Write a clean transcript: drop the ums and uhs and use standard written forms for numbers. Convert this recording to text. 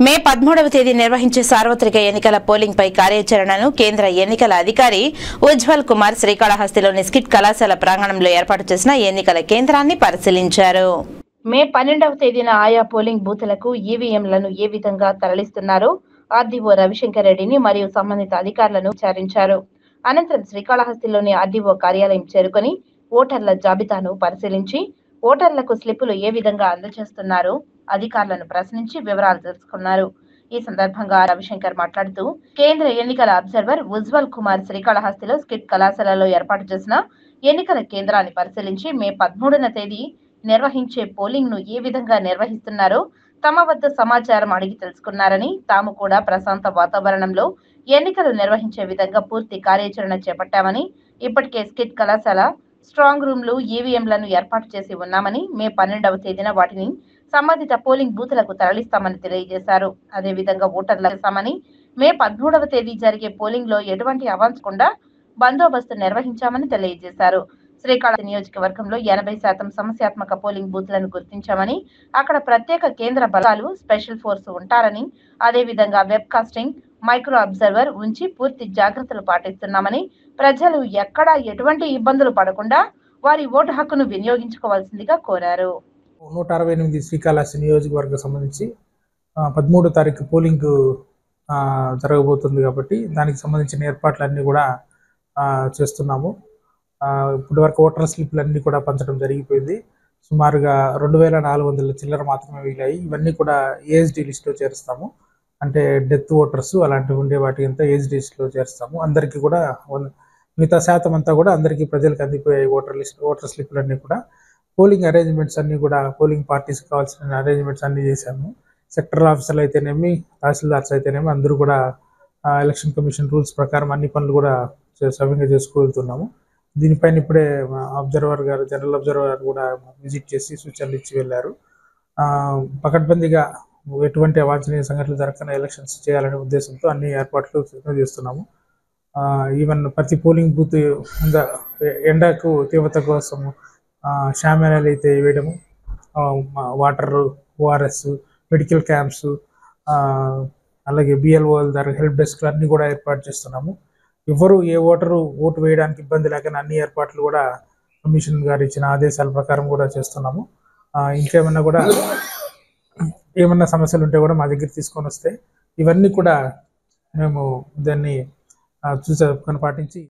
మే 13వ తేదీ నిర్వహించే సార్వత్రిక ఎన్నికల పోలింగ్ పై కార్యాచరణను కేంద్ర ఎన్నికల అధికారి ఉజ్వల్ కుమార్ శ్రీకాళహస్తిలోని స్కిట్ కళాశాల ప్రాంగణంలో ఏర్పాటు చేసిన ఎన్నికల కేంద్రాన్ని పరిశీలించారు. మే 12వ తేదీన ఆయా పోలింగ్ బూతులకు ఈవీఎంలను ఏ విధంగా తరలిస్తున్నారో ఆర్డీఓ రవిశంకర్ రెడ్డిని మరియు సంబంధిత అధికారులను విచారించారు. అనంతరం శ్రీకాళహస్తిలోని ఆర్డీఓ కార్యాలయం చేరుకొని ఓటర్ల జాబితాను పరిశీలించి ఓటర్లకు స్లిప్పులు ఏ విధంగా అందజేస్తున్నారో అధికారులను ప్రశ్నించి వివరాలు తెలుసుకున్నారు. ఈ సందర్భంగా రవిశంకర్ మాట్లాడుతూ కేంద్ర ఎన్నికల అబ్జర్వర్ ఉజ్వల్ కుమార్ శ్రీకాళహస్తిలో స్కిట్ కళాశాలలో ఏర్పాటు చేసిన ఎన్నికల కేంద్రాన్ని పరిశీలించి మే 13న తేదీ నిర్వహించే పోలింగ్ ను ఏ విధంగా నిర్వహిస్తున్నారో తమ వద్ద సమాచారం అడిగి తెలుసుకున్నారని, తాము కూడా ప్రశాంత వాతావరణంలో ఎన్నికలు నిర్వహించే విధంగా పూర్తి కార్యాచరణ చేపట్టామని, ఇప్పటికే స్కిట్ కళాశాల స్ట్రాంగ్ రూమ్లు ఈవీఎంలను ఏర్పాటు చేసి ఉన్నామని, మే 12వ తేదీన వాటిని సంబంధిత పోలింగ్ బూతులకు తరలిస్తామని తెలియజేశారు. అదేవిధంగా ఓటర్ల చేశామని, మే 13వ తేదీ జరిగే పోలింగ్ లో ఎటువంటి అవాంఛకుండా బందోబస్తు నిర్వహించామని తెలియజేశారు. శ్రీకాళహస్తి నియోజకవర్గంలో 80% సమస్యాత్మక పోలింగ్ బూత్లను గుర్తించామని, అక్కడ ప్రత్యేక కేంద్ర బలగాలు, స్పెషల్ ఫోర్స్ ఉంటారని, అదేవిధంగా వెబ్ కాస్టింగ్, మైక్రో అబ్జర్వర్ ఉంచి పూర్తి జాగ్రత్తలు పాటిస్తున్నామని, ప్రజలు ఎక్కడా ఎటువంటి ఇబ్బందులు పడకుండా వారి ఓటు హక్కును వినియోగించుకోవాల్సిందిగా కోరారు. 168 శ్రీకాళహస్తి నియోజకవర్గం సంబంధించి 13వ తారీఖు పోలింగ్ జరగబోతుంది కాబట్టి దానికి సంబంధించిన ఏర్పాట్లన్నీ కూడా చేస్తున్నాము. ఇప్పటి వరకు ఓటర్ స్లిప్లన్నీ కూడా పంచడం జరిగిపోయింది. సుమారుగా 2400 చిల్లర మాత్రమే మిగిలాయి. ఇవన్నీ కూడా ఏఎస్డి లిస్ట్లో చేరుస్తాము. అంటే డెత్ ఓటర్స్ అలాంటివి ఉండే వాటి అంతా ఏఎస్డి లిస్ట్లో చేరుస్తాము. అందరికీ కూడా మిగతా శాతం అంతా కూడా అందరికీ ప్రజలకు అందిపోయాయి. ఓటర్ స్లిప్లన్నీ కూడా పోలింగ్ అరేంజ్మెంట్స్ అన్నీ కూడా పోలింగ్ పార్టీస్కి కావాల్సిన అరేంజ్మెంట్స్ అన్నీ చేశాము. సెక్టర్ ఆఫీసర్లు అయితేనేమి, తహసీల్దార్స్ అయితేనేమి అందరూ కూడా ఎలక్షన్ కమిషన్ రూల్స్ ప్రకారం అన్ని పనులు కూడా సవ్యంగా చేసుకువెళ్తున్నాము. దీనిపైన ఇప్పుడే అబ్జర్వర్ గారు, జనరల్ అబ్జర్వర్ గారు కూడా విజిట్ చేసి సూచనలు ఇచ్చి వెళ్ళారు. పకడ్బందీగా ఎటువంటి అవాంఛనీయ సంఘటనలు జరగకుండా ఎలక్షన్స్ చేయాలనే ఉద్దేశంతో అన్ని ఏర్పాట్లు చేస్తున్నాము. ఈవెన్ ప్రతి పోలింగ్ బూత్ ఎండకు తీవ్రత కోసం షామియానాలు అయితే వేయడము, వాటర్, ఓఆర్ఎస్, మెడికల్ క్యాంప్స్, అలాగే బిఎల్ఓ ద్వారా హెల్ప్ డెస్క్ అన్నీ కూడా ఏర్పాటు చేస్తున్నాము. ఎవరు ఏ ఓటరు ఓటు వేయడానికి ఇబ్బంది లేకుండా అన్ని ఏర్పాట్లు కూడా కమిషన్ గారు ఇచ్చిన ఆదేశాల ప్రకారం కూడా చేస్తున్నాము. ఇంకేమన్నా కూడా ఏమన్నా సమస్యలు ఉంటే కూడా మా దగ్గర తీసుకొని వస్తే ఇవన్నీ కూడా మేము దాన్ని చూసి పాటించి